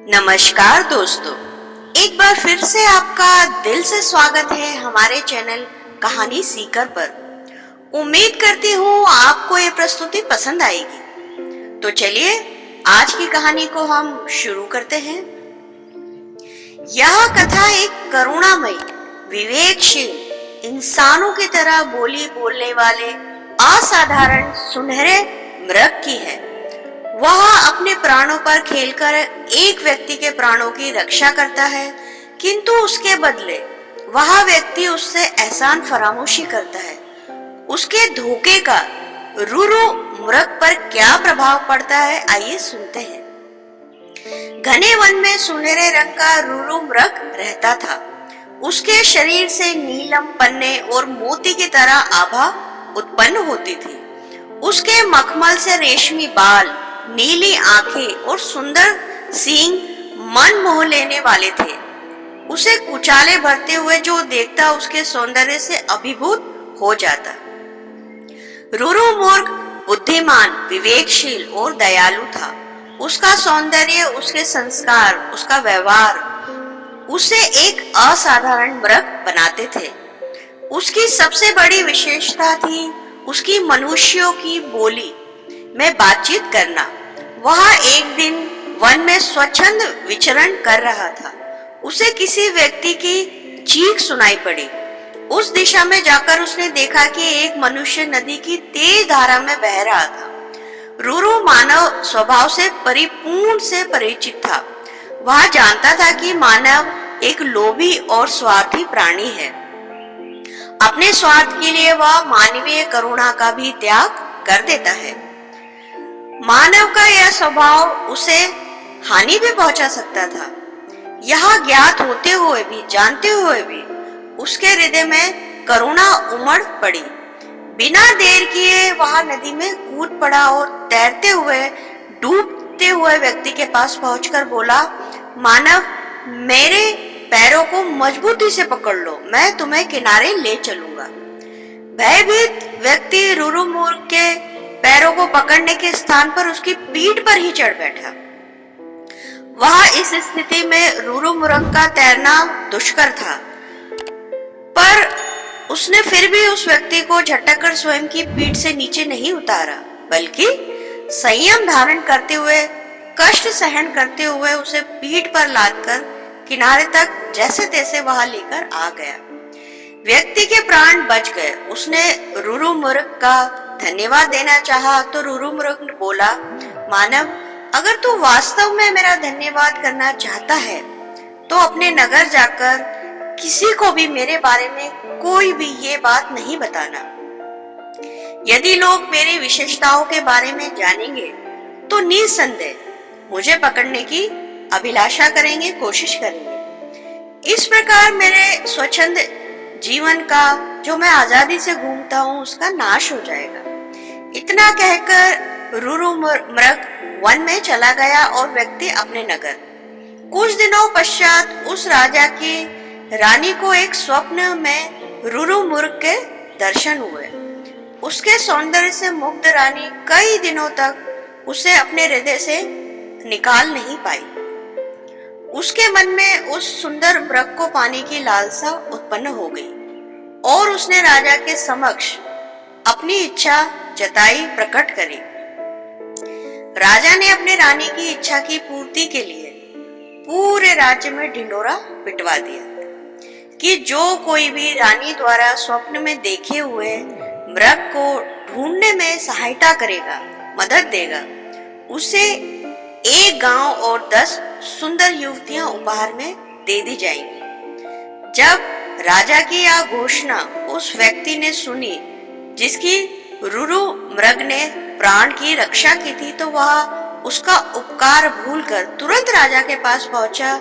नमस्कार दोस्तों, एक बार फिर से आपका दिल से स्वागत है हमारे चैनल कहानी सीकर पर। उम्मीद करती हूँ आपको ये प्रस्तुति पसंद आएगी। तो चलिए आज की कहानी को हम शुरू करते हैं। यह कथा एक करुणामयी, विवेकशील, इंसानों की तरह बोली बोलने वाले असाधारण सुनहरे मृग की है। वह अपने प्राणों पर खेलकर एक व्यक्ति के प्राणों की रक्षा करता है, किंतु उसके बदले वह व्यक्ति उससे एहसान फरामोशी करता है। उसके धोखे का रूरू मृग पर क्या प्रभाव पड़ता है, आइए सुनते हैं। घने वन में सुनहरे रंग का रूरू मृग रहता था। उसके शरीर से नीलम पन्ने और मोती की तरह आभा उत्पन्न होती थी। उसके मखमल से रेशमी बाल, नीली आंखें और सुंदर सींग मन मोह लेने वाले थे। उसे कुचाले भरते हुए जो देखता उसके सौंदर्य से अभिभूत हो जाता। रूरू मुर्ग बुद्धिमान, विवेकशील और दयालु था। उसका सौंदर्य, उसके संस्कार, उसका व्यवहार उसे एक असाधारण मृग बनाते थे। उसकी सबसे बड़ी विशेषता थी उसकी मनुष्यों की बोली में बातचीत करना। वह एक दिन वन में स्वच्छंद विचरण कर रहा था। उसे किसी व्यक्ति की चीख सुनाई पड़ी। उस दिशा में जाकर उसने देखा कि एक मनुष्य नदी की तेज धारा में बह रहा था। रूरू मानव स्वभाव से परिपूर्ण से परिचित था। वह जानता था कि मानव एक लोभी और स्वार्थी प्राणी है। अपने स्वार्थ के लिए वह मानवीय करुणा का भी त्याग कर देता है। मानव का यह स्वभाव उसे हानि भी पहुंचा सकता था। यह ज्ञात होते हुए भी, जानते हुए भी उसके हृदय में करुणा उमड़ पड़ी। बिना देर किए वह नदी में कूद पड़ा और तैरते हुए, डूबते हुए व्यक्ति के पास पहुंचकर बोला, मानव, मेरे पैरों को मजबूती से पकड़ लो, मैं तुम्हें किनारे ले चलूंगा। भयभीत व्यक्ति रूरू मुर्ग के पैरों को पकड़ने के स्थान पर उसकी पीठ पर ही चढ़ बैठा। वह इस स्थिति में रूरू मुर्ग का तैरना दुष्कर था, पर उसने फिर भी उस व्यक्ति को झटक स्वयं की पीठ से नीचे नहीं उतारा, बल्कि संयम धारण करते हुए, कष्ट सहन करते हुए उसे पीठ पर लादकर किनारे तक जैसे तैसे वहां लेकर आ गया। व्यक्ति के प्राण बच गए। उसने रूरू मुर्ग का धन्यवाद देना चाहा तो रूरू मुर्ग ने बोला, मानव, अगर तू वास्तव में मेरा धन्यवाद करना चाहता है तो अपने नगर जाकर किसी को भी मेरे बारे में कोई भी ये बात नहीं बताना। यदि लोग मेरी विशेषताओं के बारे में जानेंगे तो निसंदेह मुझे पकड़ने की अभिलाषा करेंगे, कोशिश करेंगे। इस प्रकार मेरे स्वच्छंद जीवन का, जो मैं आजादी से घूमता हूँ, उसका नाश हो जाएगा। इतना कहकर रूरू मृग वन में चला गया और व्यक्ति अपने नगर। कुछ दिनों पश्चात उस राजा की रानी को एक स्वप्न में रूरू मुर्ग के दर्शन हुए। उसके सौंदर्य से मुग्ध रानी कई दिनों तक उसे अपने हृदय से निकाल नहीं पाई। उसके मन में उस सुंदर मृग को पाने की लालसा उत्पन्न हो गई और उसने राजा के समक्ष अपनी इच्छा जताई, प्रकट करी। राजा ने अपने रानी की इच्छा की पूर्ति के लिए पूरे राज्य में ढिंढोरा पिटवा दिया कि जो कोई भी रानी द्वारा स्वप्न में देखे हुए मृग को ढूंढने में सहायता करेगा, मदद देगा, उसे एक गांव और 10 सुंदर युवतियां उपहार में दे दी जाएंगी। जब राजा की यह घोषणा उस व्यक्ति ने सुनी जिसकी रूरू मृग ने प्राण की रक्षा की थी, तो वह उसका उपकार भूलकर तुरंत राजा के पास पहुंचा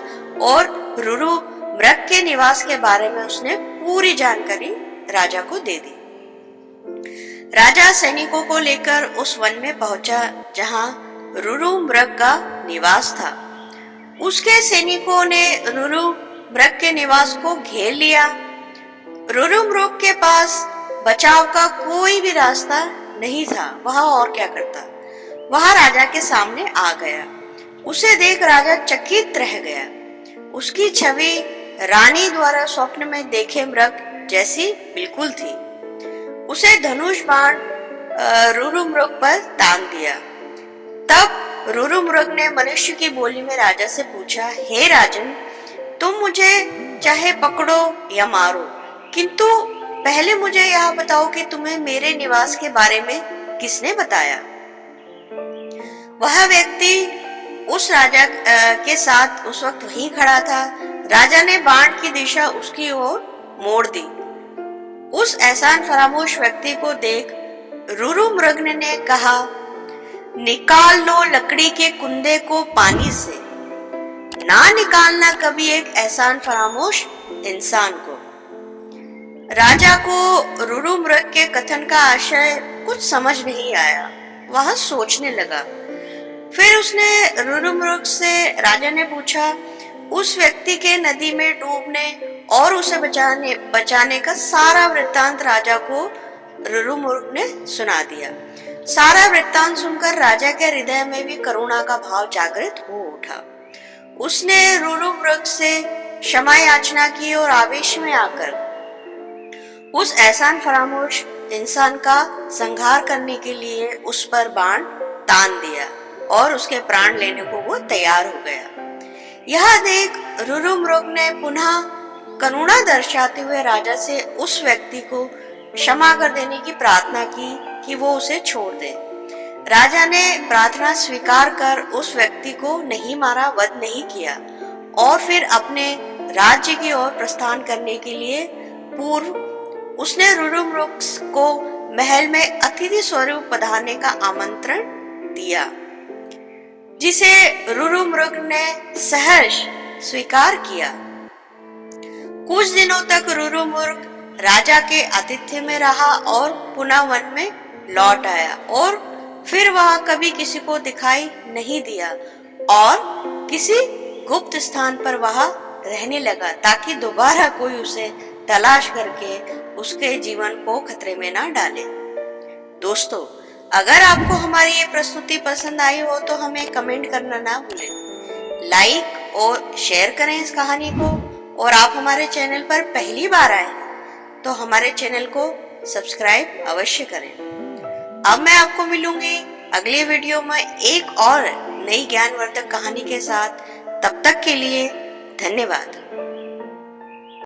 और रूरू मृग के निवास के बारे में उसने पूरी जानकारी राजा को दे दी। राजा सैनिकों को लेकर उस वन में पहुंचा जहां रूरू मृग का निवास था। उसके सैनिकों ने रूरू मृग के निवास को घेर लिया। रूरू मृग के पास बचाव का कोई भी रास्ता नहीं था। वह और क्या करता? वह राजा के सामने आ गया। उसे देख राजा चकित रह गया। उसकी छवि रानी द्वारा स्वप्न में देखे मृग जैसी बिल्कुल थी। उसे धनुष बाण रुरुमृग पर तान दिया। तब रुरुमृग ने मनुष्य की बोली में राजा से पूछा, हे राजन, तुम मुझे चाहे पकड़ो या मारो, किंतु पहले मुझे यह बताओ कि तुम्हें मेरे निवास के बारे में किसने बताया। वह व्यक्ति उस राजा के साथ उस वक्त वहीं खड़ा था। राजा ने बाण की दिशा उसकी ओर मोड़ दी। उस एहसान फरामोश व्यक्ति को देख रुरुमृग ने कहा, निकाल लो लकड़ी के कुंदे को पानी से, ना निकालना कभी एक एहसान फरामोश इंसान को। राजा को रुरुमृग के कथन का आशय कुछ समझ नहीं आया। वह सोचने लगा। फिर उसने रुरुमृग से राजा ने पूछा, उस व्यक्ति के नदी में डूबने और उसे बचाने का सारा वृत्तांत राजा को रुरुमृग ने सुना दिया। सारा वृत्तांत सुनकर राजा के हृदय में भी करुणा का भाव जागृत हो उठा। उसने रुरुमृग से क्षमा याचना की और आवेश में आकर उस एहसान फरामोश इंसान का संहार करने के लिए उस पर बाण तान दिया और उसके प्राण लेने को वो तैयार हो गया। यह देख रुरुमृग ने पुनः करुणा दर्शाते हुए राजा से उस व्यक्ति को क्षमा कर देने की प्रार्थना की कि वो उसे छोड़ दे। राजा ने प्रार्थना स्वीकार कर उस व्यक्ति को नहीं मारा, वध नहीं किया और फिर अपने राज्य की ओर प्रस्थान करने के लिए पूर्व उसने रुरुमृग को महल में अतिथि स्वरूप पधारने का आमंत्रण दिया, जिसे रुरुमृग ने सहर्ष स्वीकार किया। कुछ दिनों तक रुरुमृग राजा के आतिथ्य में रहा और पुनः वन में लौट आया और फिर वह कभी किसी को दिखाई नहीं दिया और किसी गुप्त स्थान पर वह रहने लगा ताकि दोबारा कोई उसे तलाश करके उसके जीवन को खतरे में ना डाले। दोस्तों, अगर आपको हमारी ये प्रस्तुति पसंद आई हो तो हमें कमेंट करना ना भूलें। लाइक और शेयर करें इस कहानी को, और आप हमारे चैनल पर पहली बार आए तो हमारे चैनल को सब्सक्राइब अवश्य करें। अब मैं आपको मिलूंगी अगले वीडियो में एक और नई ज्ञानवर्धक कहानी के साथ। तब तक के लिए धन्यवाद।